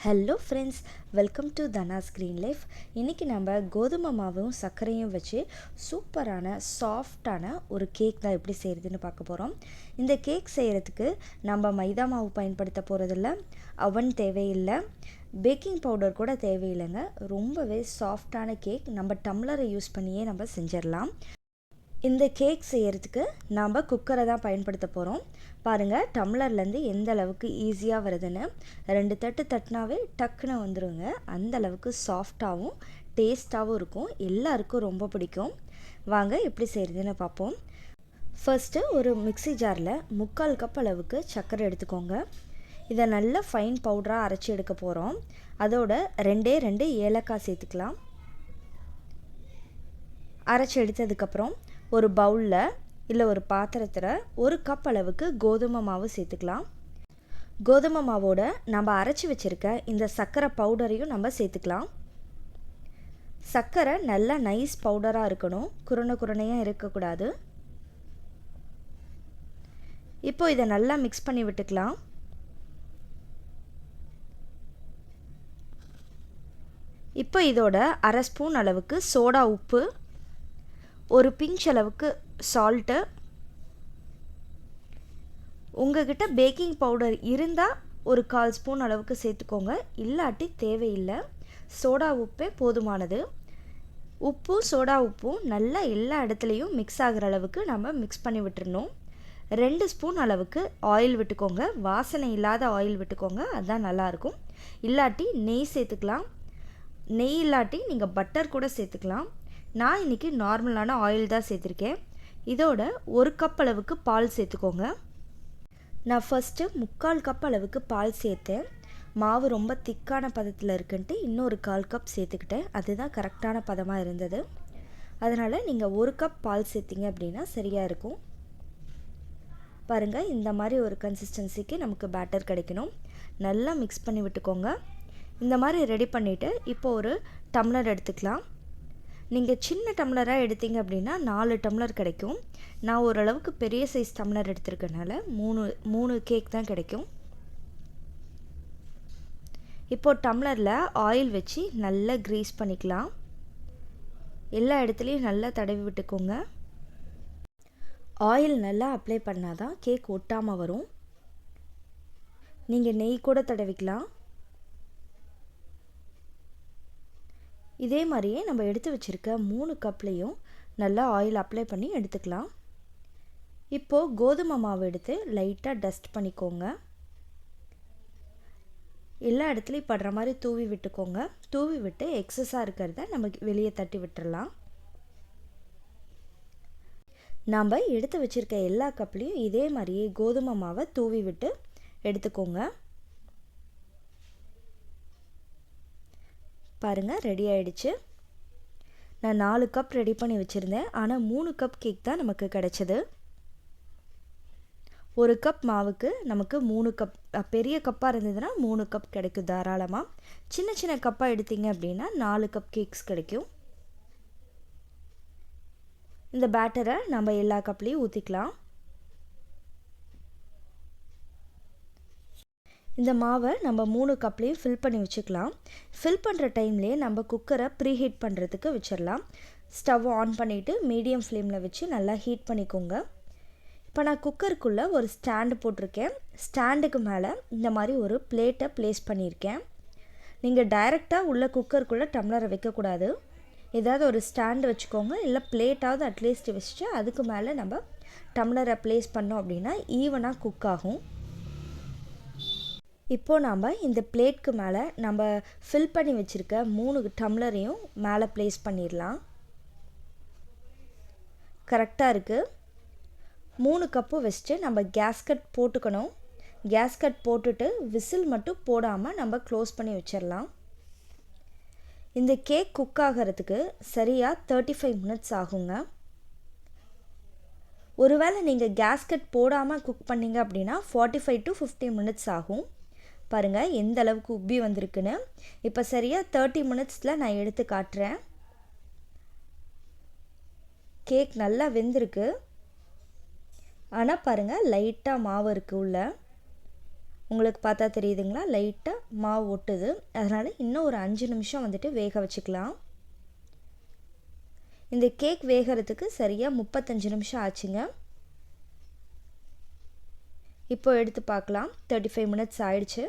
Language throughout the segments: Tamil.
Hello friends, welcome to Dhanas Green Life. இன்றைக்கி நம்ம கோதுமை மாவும் சர்க்கரையும் வச்சு சூப்பரான சாஃப்டான ஒரு கேக் தான் எப்படி செய்கிறதுன்னு பார்க்க போகிறோம். இந்த கேக் செய்கிறதுக்கு நம்ம மைதா மாவு பயன்படுத்த போகிறதில்ல, அவன் தேவையில்லை, பேக்கிங் பவுடர் கூட தேவையில்லைங்க. ரொம்பவே சாஃப்டான கேக் நம்ம டம்ளரை யூஸ் பண்ணியே நம்ம செஞ்சிடலாம். இந்த கேக் செய்கிறதுக்கு நாம் குக்கரை தான் பயன்படுத்த போகிறோம். பாருங்கள், டம்ளர்லேருந்து எந்த அளவுக்கு ஈஸியாக வருதுன்னு. 2 தட்டு தட்டினாவே டக்குன்னு வந்துடுங்க. அந்த அளவுக்கு சாஃப்டாகவும் டேஸ்ட்டாகவும் இருக்கும். எல்லாருக்கும் ரொம்ப பிடிக்கும். வாங்க எப்படி செய்கிறதுன்னு பார்ப்போம். ஃபர்ஸ்ட்டு ஒரு மிக்ஸி ஜாரில் 3/4 கப் அளவுக்கு சர்க்கரை எடுத்துக்கோங்க. இதை நல்லா ஃபைன் பவுடராக அரைச்சி எடுக்க போகிறோம். அதோட 2 ஏலக்காய் சேர்த்துக்கலாம். அரைச்சி எடுத்ததுக்கப்புறம் ஒரு பவுலில் இல்லை ஒரு பாத்திரத்தில் 1 கப் அளவுக்கு கோதுமை மாவு சேர்த்துக்கலாம். கோதுமை மாவோட நம்ம அரைச்சி வச்சுருக்க இந்த சர்க்கரை பவுடரையும் நம்ம சேர்த்துக்கலாம். சர்க்கரை நல்லா நைஸ் பவுடராக இருக்கணும், குருணையாக இருக்கக்கூடாது. இப்போ இதை நல்லா மிக்ஸ் பண்ணி விட்டுக்கலாம். இப்போ இதோட 1/2 ஸ்பூன் அளவுக்கு சோடா உப்பு, ஒரு பிஞ்ச் அளவுக்கு சால்ட்டு, உங்ககிட்ட பேக்கிங் பவுடர் இருந்தால் ஒரு 1/4 ஸ்பூன் அளவுக்கு சேர்த்துக்கோங்க. இல்லாட்டி தேவையில்லை, சோடா உப்பே போதுமானது. உப்பும் சோடா உப்பும் நல்லா எல்லா இடத்துலையும் மிக்ஸ் ஆகிற அளவுக்கு நம்ம மிக்ஸ் பண்ணி விட்டுறணும். 2 ஸ்பூன் அளவுக்கு ஆயில் விட்டுக்கோங்க. வாசனை இல்லாத ஆயில் விட்டுக்கோங்க, அதுதான் நல்லாயிருக்கும். இல்லாட்டி நெய் சேர்த்துக்கலாம். நெய் இல்லாட்டி நீங்கள் பட்டர் கூட சேர்த்துக்கலாம். நான் இன்றைக்கி நார்மலான ஆயில் தான் சேர்த்துருக்கேன். இதோட 1 கப் அளவுக்கு பால் சேர்த்துக்கோங்க. நான் ஃபஸ்ட்டு 3/4 கப் அளவுக்கு பால் சேர்த்தேன். மாவு ரொம்ப திக்கான பதத்தில் இருக்குன்ட்டு இன்னொரு 1/4 கப் சேர்த்துக்கிட்டேன். அதுதான் கரெக்டான பதமாக இருந்தது. அதனால் நீங்கள் 1 கப் பால் சேர்த்திங்க அப்படின்னா சரியாக இருக்கும். பாருங்கள், இந்த மாதிரி ஒரு கன்சிஸ்டன்சிக்கு நமக்கு பேட்டர் கிடைக்கணும். நல்லா மிக்ஸ் பண்ணி விட்டுக்கோங்க. இந்த மாதிரி ரெடி பண்ணிவிட்டு இப்போ ஒரு டம்ளர் எடுத்துக்கலாம். நீங்கள் சின்ன டம்ளராக எடுத்தீங்க அப்படின்னா 4 டம்ளர் கிடைக்கும். நான் ஓரளவுக்கு பெரிய சைஸ் டம்ளர் எடுத்துருக்கனால 3 கேக் தான் கிடைக்கும். இப்போது டம்ளரில் ஆயில் வச்சு நல்லா க்ரீஸ் பண்ணிக்கலாம். எல்லா இடத்துலையும் நல்லா தடவி விட்டுக்கோங்க. ஆயில் நல்லா அப்ளை பண்ணால் தான் கேக் ஒட்டாமல் வரும். நீங்கள் நெய் கூட தடவிக்கலாம். இதே மாதிரியே நம்ம எடுத்து வச்சுருக்க 3 கப்லேயும் நல்லா ஆயில் அப்ளை பண்ணி எடுத்துக்கலாம். இப்போது கோதுமை மாவு எடுத்து லைட்டாக டஸ்ட் பண்ணிக்கோங்க. எல்லா இடத்துலையும் படுற மாதிரி தூவி விட்டுக்கோங்க. தூவி விட்டு எக்ஸஸாக இருக்கிறத நம்ம வெளியே தட்டி விட்டுறலாம். நாம் எடுத்து வச்சுருக்க எல்லா கப்லேயும் இதே மாதிரியே கோதுமை மாவை தூவி விட்டு எடுத்துக்கோங்க. பாருங்கள், ரெடி ஆகிடுச்சு. நான் 4 கப் ரெடி பண்ணி வச்சுருந்தேன், ஆனால் 3 கப் கேக் தான் நமக்கு கிடச்சிது. 1 கப் மாவுக்கு நமக்கு 3 கப், பெரிய கப்பாக இருந்ததுன்னா 3 கப் கிடைக்கும் தாராளமாக. சின்ன சின்ன கப்பாக எடுத்தீங்க அப்படின்னா 4 கப் கேக்ஸ் கிடைக்கும். இந்த பேட்டரை நம்ம எல்லா கப்லேயும் ஊற்றிக்கலாம். இந்த மாவை நம்ம 3 கப்லேயும் ஃபில் பண்ணி வச்சுக்கலாம். ஃபில் பண்ணுற டைம்லேயே நம்ம குக்கரை ப்ரீஹீட் பண்ணுறதுக்கு வச்சிடலாம். ஸ்டவ் ஆன் பண்ணிவிட்டு மீடியம் ஃப்ளேமில் வச்சு நல்லா ஹீட் பண்ணிக்கோங்க. இப்போ நான் குக்கருக்குள்ளே ஒரு ஸ்டாண்டு போட்டிருக்கேன். ஸ்டாண்டுக்கு மேலே இந்த மாதிரி ஒரு பிளேட்டை ப்ளேஸ் பண்ணியிருக்கேன். நீங்கள் டைரெக்டாக உள்ள குக்கருக்குள்ளே டம்ளரை வைக்கக்கூடாது. ஏதாவது ஒரு ஸ்டாண்டு வச்சுக்கோங்க, இல்லை பிளேட்டாவது அட்லீஸ்ட் வச்சுட்டு அதுக்கு மேலே நம்ம டம்ளரை ப்ளேஸ் பண்ணோம் அப்படின்னா ஈவனாக குக் ஆகும். இப்போது நாம் இந்த பிளேட்க்கு மேலே நம்ம ஃபில் பண்ணி வச்சுருக்க 3 டம்ளரையும் மேலே ப்ளேஸ் பண்ணிடலாம். கரெக்டாக இருக்குது. 3 கப்பு வச்சுட்டு நம்ம கேஸ்கட் போட்டுக்கணும். கேஸ்கட் போட்டுட்டு விசில் மட்டும் போடாமல் நம்ம க்ளோஸ் பண்ணி வச்சிடலாம். இந்த கேக் குக் ஆகிறதுக்கு சரியாக 35 மினிட்ஸ் ஆகுங்க. ஒருவேளை நீங்கள் கேஸ்கட் போடாமல் குக் பண்ணிங்க அப்படின்னா 45 to 50 மினிட்ஸ் ஆகும். பாருங்கள் எந்த அளவுக்கு உப்பி வந்திருக்குன்னு. இப்போ சரியாக 30 மினிட்ஸில் நான் எடுத்து காட்டுறேன். கேக் நல்லா வெந்திருக்கு. ஆனால் பாருங்கள் லைட்டாக மாவு இருக்குது உள்ள. உங்களுக்கு பார்த்தா தெரியுதுங்களா, லைட்டாக மாவு ஒட்டுது. அதனால் இன்னும் ஒரு 5 நிமிஷம் வந்துட்டு வேக வச்சுக்கலாம். இந்த கேக் வேகிறதுக்கு சரியாக 35 நிமிஷம் ஆச்சுங்க. இப்போ எடுத்து பார்க்கலாம். 35 மினிட்ஸ் ஆயிடுச்சு.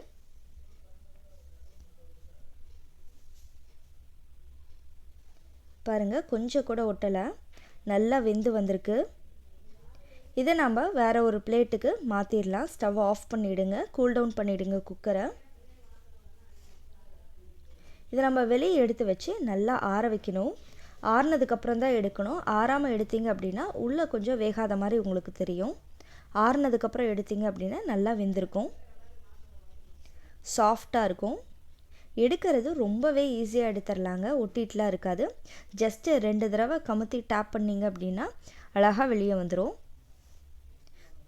பாருங்கள், கொஞ்சம் கூட ஒட்டலை, நல்லா வெந்து வந்திருக்கு. இதை நம்ம வேறு ஒரு பிளேட்டுக்கு மாற்றிடலாம். ஸ்டவ் ஆஃப் பண்ணிவிடுங்க, கூல் டவுன் பண்ணிவிடுங்க குக்கரை. இதை நம்ம வெளியே எடுத்து வச்சு நல்லா ஆற வைக்கணும். ஆறுனதுக்கப்புறம் தான் எடுக்கணும். ஆறாமல் எடுத்தீங்க அப்படின்னா உள்ளே கொஞ்சம் வேகாத மாதிரி உங்களுக்கு தெரியும். ஆறுனதுக்கப்புறம் எடுத்தீங்க அப்படின்னா நல்லா வெந்திருக்கும், சாஃப்டாக இருக்கும். எடுக்கிறது ரொம்பவே ஈஸியாக எடுத்துடலாங்க, ஒட்டிட்டுலாம் இருக்காது. ஜஸ்ட்டு 2 தடவை கமுத்தி டேப் பண்ணிங்க அப்படின்னா அழகாக வெளியே வந்துடும்.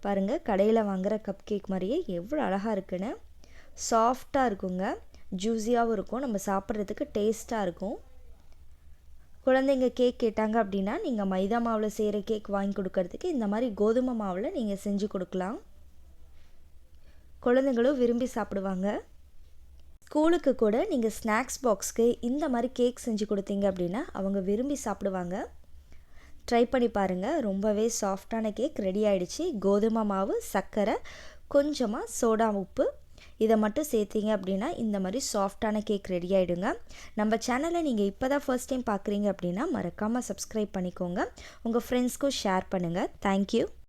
பாருங்கள், கடையில் வாங்குகிற கப் கேக் மாதிரியே எவ்வளோ அழகாக இருக்குன்னு. சாஃப்டாக இருக்குங்க, ஜூஸியாகவும் இருக்கும், நம்ம சாப்பிட்றதுக்கு டேஸ்ட்டாக இருக்கும். குழந்தைங்க கேக் கேட்டாங்க அப்படின்னா நீங்கள் மைதா மாவில் செய்கிற கேக் வாங்கி கொடுக்கறதுக்கு இந்த மாதிரி கோதுமை மாவில் நீங்கள் செஞ்சு கொடுக்கலாம். குழந்தைங்களும் விரும்பி சாப்பிடுவாங்க. ஸ்கூலுக்கு கூட நீங்கள் ஸ்நாக்ஸ் பாக்ஸ்க்கு இந்த மாதிரி கேக் செஞ்சு கொடுத்தீங்க அப்படின்னா அவங்க விரும்பி சாப்பிடுவாங்க. ட்ரை பண்ணி பாருங்கள். ரொம்பவே சாஃப்டான கேக் ரெடி ஆகிடுச்சு. கோதுமை மாவு, சர்க்கரை, கொஞ்சமாக சோடா உப்பு இதை மட்டும் சேர்த்திங்க அப்படின்னா இந்த மாதிரி சாஃப்டான கேக் ரெடி ஆகிடுங்க. நம்ம சேனலை நீங்கள் இப்போ தான் ஃபர்ஸ்ட் டைம் பார்க்குறீங்க அப்படின்னா மறக்காமல் சப்ஸ்கிரைப் பண்ணிக்கோங்க. உங்கள் ஃப்ரெண்ட்ஸ்க்கும் ஷேர் பண்ணுங்கள். தேங்க்யூ.